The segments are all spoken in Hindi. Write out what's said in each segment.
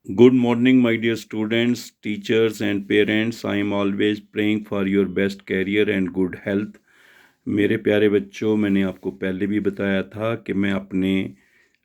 Good morning, my dear students, teachers, and parents. I am always praying for your best career and good health. मेरे प्यारे बच्चों, मैंने आपको पहले भी बताया था कि मैं अपने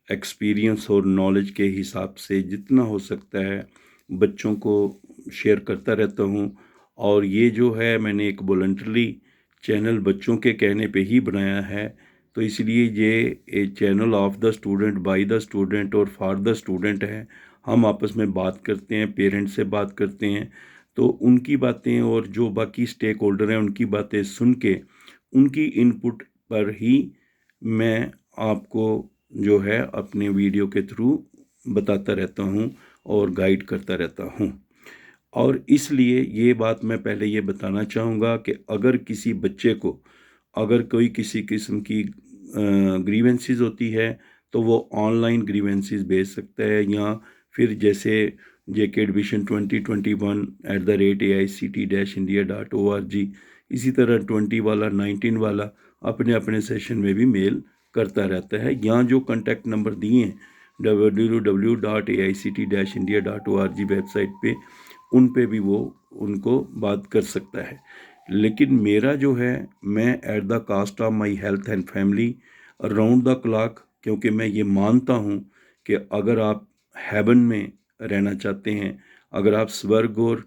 एक्सपीरियंस और नॉलेज के हिसाब से जितना हो सकता है बच्चों को शेयर करता रहता हूँ। और ये जो है मैंने एक वॉलंटरी चैनल बच्चों के कहने पे ही बनाया है। तो इसलिए ये एक channel of the student, by the student और फॉर द स्टूडेंट है। हम आपस में बात करते हैं, पेरेंट्स से बात करते हैं, तो उनकी बातें और जो बाकी स्टेक होल्डर हैं उनकी बातें सुन के उनकी इनपुट पर ही मैं आपको जो है अपने वीडियो के थ्रू बताता रहता हूँ और गाइड करता रहता हूँ। और इसलिए ये बात मैं पहले ये बताना चाहूँगा कि अगर किसी बच्चे को अगर कोई किसी किस्म की ग्रीवेंसीज होती है तो वो ऑनलाइन ग्रीवेंसीज भेज सकता है, या फिर जैसे जेके एडमिशन 2021@AICT-India.org, इसी तरह 20 वाला 19 वाला अपने अपने सेशन में भी मेल करता रहता है। यहाँ जो कॉन्टैक्ट नंबर दिए हैं www.aict-india.org वेबसाइट पे, उन पे भी वो उनको बात कर सकता है। लेकिन मेरा जो है, मैं at the cost of my health and family round the clock, क्योंकि मैं ये मानता हूँ कि अगर आप हेवन में रहना चाहते हैं, अगर आप स्वर्ग और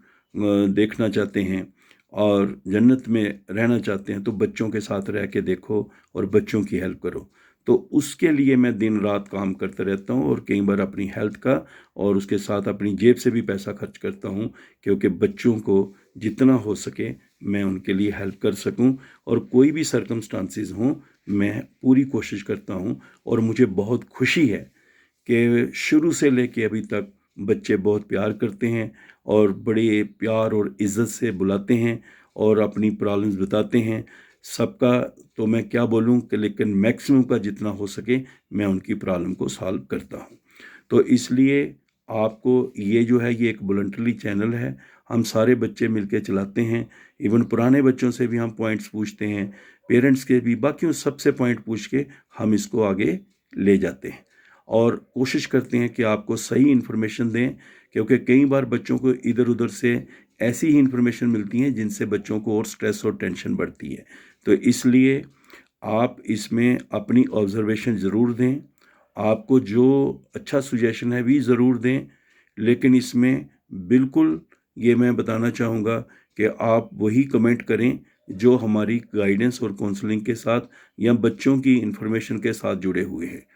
देखना चाहते हैं और जन्नत में रहना चाहते हैं, तो बच्चों के साथ रह के देखो और बच्चों की हेल्प करो। तो उसके लिए मैं दिन रात काम करता रहता हूँ और कई बार अपनी हेल्थ का और उसके साथ अपनी जेब से भी पैसा खर्च करता हूँ, क्योंकि बच्चों को जितना हो सके मैं उनके लिए हेल्प कर सकूं। और कोई भी सर्कमस्टांसिस हों, मैं पूरी कोशिश करता हूं। और मुझे बहुत खुशी है कि शुरू से लेके अभी तक बच्चे बहुत प्यार करते हैं और बड़े प्यार और इज़्ज़त से बुलाते हैं और अपनी प्रॉब्लम्स बताते हैं। सबका तो मैं क्या बोलूं कि, लेकिन मैक्सिमम का जितना हो सके मैं उनकी प्रॉब्लम को सॉल्व करता हूं। तो इसलिए आपको ये जो है, ये एक वॉलंटरी चैनल है, हम सारे बच्चे मिलके चलाते हैं। इवन पुराने बच्चों से भी हम पॉइंट्स पूछते हैं, पेरेंट्स के भी, बाकियों सबसे पॉइंट पूछ के हम इसको आगे ले जाते हैं और कोशिश करते हैं कि आपको सही इन्फॉर्मेशन दें, क्योंकि कई बार बच्चों को इधर उधर से ऐसी ही इन्फॉर्मेशन मिलती हैं जिनसे बच्चों को और स्ट्रेस और टेंशन बढ़ती है। तो इसलिए आप इसमें अपनी ऑब्जर्वेशन ज़रूर दें, आपको जो अच्छा सुजेशन है भी ज़रूर दें, लेकिन इसमें बिल्कुल ये मैं बताना चाहूँगा कि आप वही कमेंट करें जो हमारी गाइडेंस और काउंसलिंग के साथ या बच्चों की इन्फॉर्मेशन के साथ जुड़े हुए हैं।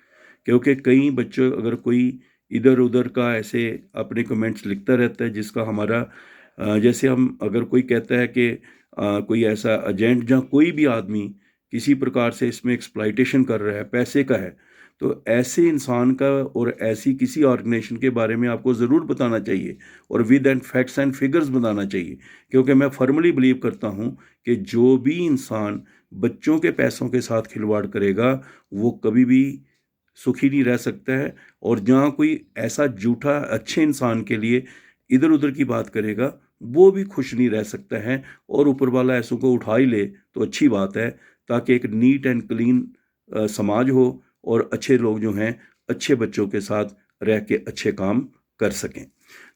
क्योंकि कई बच्चों, अगर कोई इधर उधर का ऐसे अपने कमेंट्स लिखता रहता है जिसका हमारा जैसे हम, अगर कोई कहता है कि कोई ऐसा एजेंट या कोई भी आदमी किसी प्रकार से इसमें एक्सप्लॉइटेशन कर रहा है, पैसे का है, तो ऐसे इंसान का और ऐसी किसी ऑर्गेनाइजेशन के बारे में आपको ज़रूर बताना चाहिए और with and facts and figures बताना चाहिए। क्योंकि मैं फर्मली बिलीव करता हूँ कि जो भी इंसान बच्चों के पैसों के साथ खिलवाड़ करेगा वो कभी भी सुखी नहीं रह सकता है। और जहाँ कोई ऐसा झूठा अच्छे इंसान के लिए इधर उधर की बात करेगा, वो भी खुश नहीं रह सकता है। और ऊपर वाला ऐसों को उठा ही ले तो अच्छी बात है, ताकि एक नीट एंड क्लीन समाज हो और अच्छे लोग जो हैं अच्छे बच्चों के साथ रह के अच्छे काम कर सकें।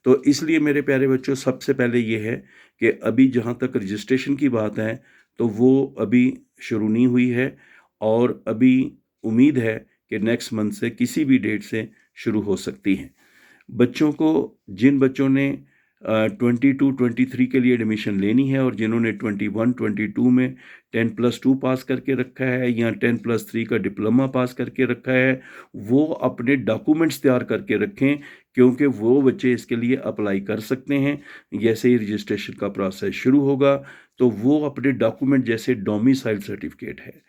तो इसलिए मेरे प्यारे बच्चों, सबसे पहले ये है कि अभी जहाँ तक रजिस्ट्रेशन की बात है तो वो अभी शुरू नहीं हुई है, और अभी उम्मीद है कि नेक्स्ट मंथ से किसी भी डेट से शुरू हो सकती हैं। बच्चों को, जिन बच्चों ने 22-23 के लिए एडमिशन लेनी है और जिन्होंने 21-22 में 10+2 पास करके रखा है या 10+3 का डिप्लोमा पास करके रखा है, वो अपने डॉक्यूमेंट्स तैयार करके रखें, क्योंकि वो बच्चे इसके लिए अप्लाई कर सकते हैं। जैसे ही रजिस्ट्रेशन का प्रोसेस शुरू होगा तो वो अपने डॉक्यूमेंट, जैसे डोमिसाइल सर्टिफिकेट है,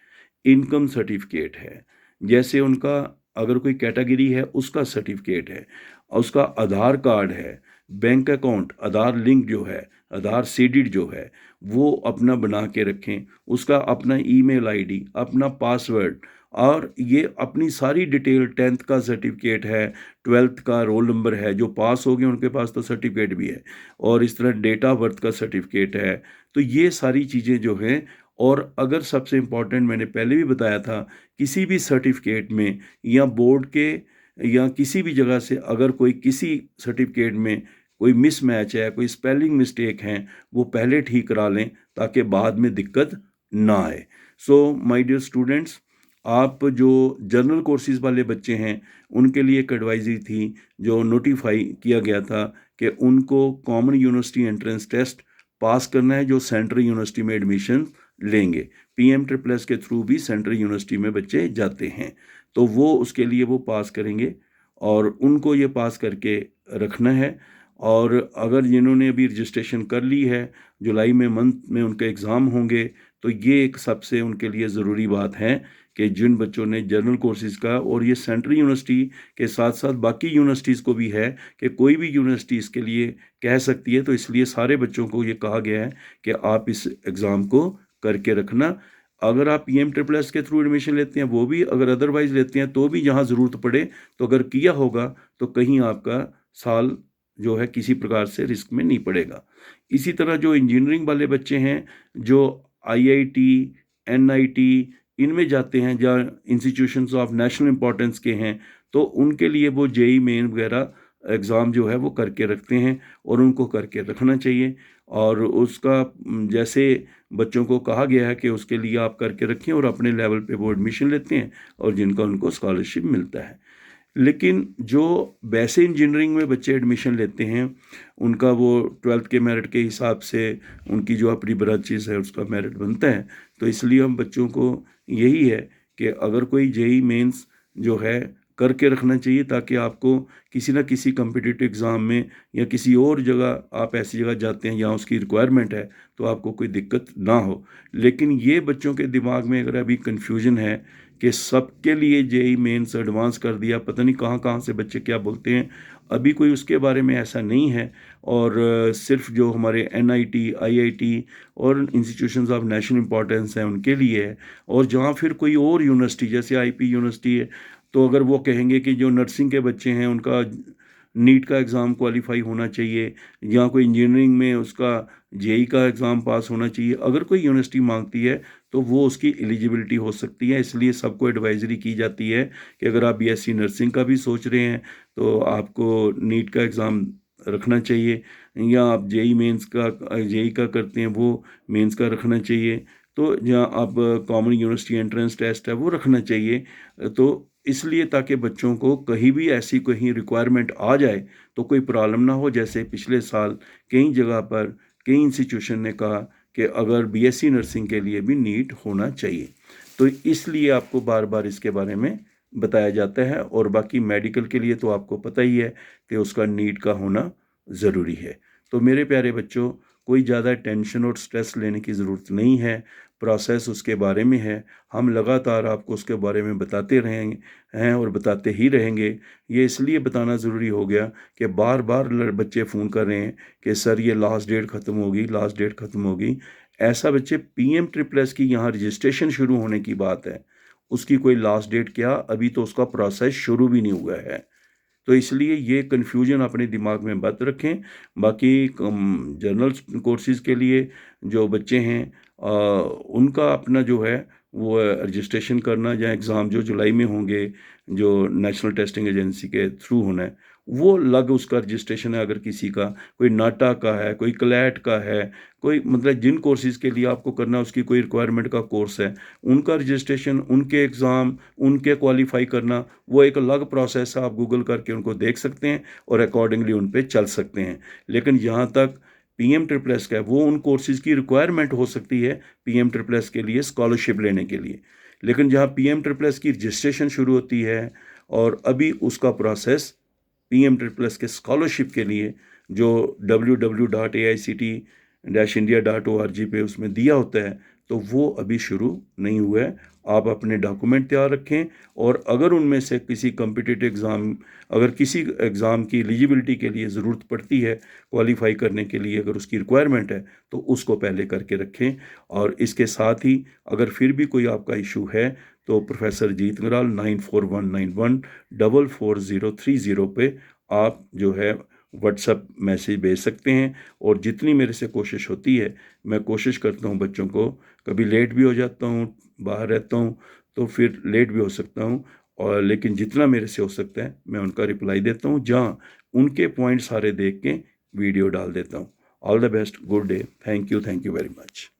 इनकम सर्टिफिकेट है, जैसे उनका अगर कोई कैटेगरी है उसका सर्टिफिकेट है, उसका आधार कार्ड है, बैंक अकाउंट आधार लिंक जो है, आधार सीडेड जो है, वो अपना बना के रखें। उसका अपना ईमेल आईडी, अपना पासवर्ड, और ये अपनी सारी डिटेल, 10th का सर्टिफिकेट है, 12th का रोल नंबर है, जो पास हो गए उनके पास तो सर्टिफिकेट भी है, और इस तरह डेट ऑफ बर्थ का सर्टिफिकेट है। तो ये सारी चीज़ें जो हैं, और अगर सबसे इम्पॉर्टेंट, मैंने पहले भी बताया था, किसी भी सर्टिफिकेट में या बोर्ड के या किसी भी जगह से अगर कोई किसी सर्टिफिकेट में कोई मिसमैच है, कोई स्पेलिंग मिस्टेक हैं, वो पहले ठीक करा लें ताकि बाद में दिक्कत ना आए। सो माय डियर स्टूडेंट्स, आप जो जनरल कोर्सेज वाले बच्चे हैं उनके लिए एक एडवाइजरी थी जो नोटिफाई किया गया था कि उनको common university entrance test pass करना है जो सेंट्रल यूनिवर्सिटी में एडमिशन लेंगे। PM++ के थ्रू भी सेंट्रल यूनिवर्सिटी में बच्चे जाते हैं, तो वो उसके लिए वो पास करेंगे और उनको ये पास करके रखना है। और अगर जिन्होंने अभी रजिस्ट्रेशन कर ली है, जुलाई में मंथ में उनके एग्ज़ाम होंगे, तो ये एक सबसे उनके लिए ज़रूरी बात है कि जिन बच्चों ने जनरल कोर्सेज़ का, और ये सेंट्रल यूनिवर्सिटी के साथ साथ बाकी यूनिवर्सिटीज़ को भी है कि कोई भी यूनिवर्सिटी इसके लिए कह सकती है, तो इसलिए सारे बच्चों को ये कहा गया है कि आप इस एग्ज़ाम को करके रखना। अगर आप PM++ के थ्रू एडमिशन लेते हैं वो भी, अगर अदरवाइज़ लेते हैं तो भी जहाँ ज़रूरत पड़े तो अगर किया होगा तो कहीं आपका साल जो है किसी प्रकार से रिस्क में नहीं पड़ेगा। इसी तरह जो इंजीनियरिंग वाले बच्चे हैं जो IIT, NIT इनमें जाते हैं, जहाँ इंस्टीट्यूशंस ऑफ नेशनल इम्पोर्टेंस के हैं, तो उनके लिए वो JEE मेन वगैरह एग्ज़ाम जो है वो करके रखते हैं और उनको करके रखना चाहिए। और उसका जैसे बच्चों को कहा गया है कि उसके लिए आप करके रखें और अपने लेवल पे वो एडमिशन लेते हैं और जिनका उनको स्कॉलरशिप मिलता है। लेकिन जो वैसे इंजीनियरिंग में बच्चे एडमिशन लेते हैं उनका वो 12th के मेरिट के हिसाब से उनकी जो अपनी ब्रांचेस है उसका मेरिट बनता है। तो इसलिए हम बच्चों को यही है कि अगर कोई JEE मेंस जो है करके रखना चाहिए ताकि आपको किसी ना किसी कम्पिटिटिव एग्ज़ाम में या किसी और जगह आप ऐसी जगह जाते हैं जहाँ उसकी रिक्वायरमेंट है तो आपको कोई दिक्कत ना हो। लेकिन ये बच्चों के दिमाग में अगर अभी कन्फ्यूजन है कि सबके लिए JEE मेंस एडवांस कर दिया, पता नहीं कहाँ कहाँ से बच्चे क्या बोलते हैं, अभी कोई उसके बारे में ऐसा नहीं है। और सिर्फ जो हमारे NIT, IIT और इंस्टीट्यूशंस ऑफ नेशनल इम्पोर्टेंस हैं उनके लिए है। और जहाँ फिर कोई और यूनिवर्सिटी जैसे IP यूनिवर्सिटी है, तो अगर वो कहेंगे कि जो नर्सिंग के बच्चे हैं उनका नीट का एग्ज़ाम क्वालिफाई होना चाहिए या कोई इंजीनियरिंग में उसका JEE का एग्ज़ाम पास होना चाहिए, अगर कोई यूनिवर्सिटी मांगती है तो वो उसकी एलिजिबिलिटी हो सकती है। इसलिए सबको एडवाइजरी की जाती है कि अगर आप BSc नर्सिंग का भी सोच रहे हैं तो आपको नीट का एग्ज़ाम रखना चाहिए, या आप JEE का करते हैं वो मेंस का रखना चाहिए, तो जहाँ आप कॉमन यूनिवर्सिटी एंट्रेंस टेस्ट है वो रखना चाहिए। तो इसलिए ताकि बच्चों को कहीं भी ऐसी कहीं रिक्वायरमेंट आ जाए तो कोई प्रॉब्लम ना हो। जैसे पिछले साल कई जगह पर कई इंस्टीट्यूशन ने कहा कि अगर BSc नर्सिंग के लिए भी नीट होना चाहिए, तो इसलिए आपको बार बार इसके बारे में बताया जाता है। और बाकी मेडिकल के लिए तो आपको पता ही है कि उसका नीट का होना ज़रूरी है। तो मेरे प्यारे बच्चों, कोई ज़्यादा टेंशन और स्ट्रेस लेने की ज़रूरत नहीं है। प्रोसेस उसके बारे में है, हम लगातार आपको उसके बारे में बताते रहेंगे हैं और बताते ही रहेंगे। ये इसलिए बताना ज़रूरी हो गया कि बार बार बच्चे फ़ोन कर रहे हैं कि सर ये लास्ट डेट ख़त्म होगी, लास्ट डेट ख़त्म होगी। ऐसा बच्चे PM++ की यहाँ रजिस्ट्रेशन शुरू होने की बात है, उसकी कोई लास्ट डेट क्या, अभी तो उसका प्रोसेस शुरू भी नहीं हुआ है। तो इसलिए ये कन्फ्यूजन अपने दिमाग में मत रखें। बाकी जनरल कोर्सेज़ के लिए जो बच्चे हैं उनका अपना जो है वो रजिस्ट्रेशन करना, या एग्ज़ाम जो जुलाई में होंगे जो नेशनल टेस्टिंग एजेंसी के थ्रू होना है वो अलग उसका रजिस्ट्रेशन है। अगर किसी का कोई नाटा का है, कोई क्लैट का है, कोई मतलब जिन कोर्सेज़ के लिए आपको करना है उसकी कोई रिक्वायरमेंट का कोर्स है, उनका रजिस्ट्रेशन, उनके एग्ज़ाम, उनके क्वालिफाई करना वो एक अलग प्रोसेस है। आप गूगल करके उनको देख सकते हैं और अकॉर्डिंगली उन पे चल सकते हैं। लेकिन जहाँ तक PM++ का है वो उन कोर्सेज़ की रिक्वायरमेंट हो सकती है PM++ के लिए स्कॉलरशिप लेने के लिए। लेकिन जहाँ PM++ की रजिस्ट्रेशन शुरू होती है और अभी उसका प्रोसेस PM++ के स्कॉलरशिप के लिए जो www.aict-india.org पे उसमें दिया होता है, तो वो अभी शुरू नहीं हुआ है। आप अपने डॉक्यूमेंट तैयार रखें और अगर उनमें से किसी कॉम्पिटिटिव एग्ज़ाम, अगर किसी एग्ज़ाम की एलिजिबिलिटी के लिए ज़रूरत पड़ती है, क्वालिफाई करने के लिए अगर उसकी रिक्वायरमेंट है तो उसको पहले करके रखें। और इसके साथ ही अगर फिर भी कोई आपका इशू है तो प्रोफेसर जीत नगराल 9411144030 पे आप जो है व्हाट्सएप मैसेज भेज सकते हैं। और जितनी मेरे से कोशिश होती है मैं कोशिश करता हूँ बच्चों को, कभी लेट भी हो जाता हूँ, बाहर रहता हूँ तो फिर लेट भी हो सकता हूँ, और लेकिन जितना मेरे से हो सकता है मैं उनका रिप्लाई देता हूँ, जहाँ उनके पॉइंट सारे देख के वीडियो डाल देता हूँ। All the best, good day, thank you very much.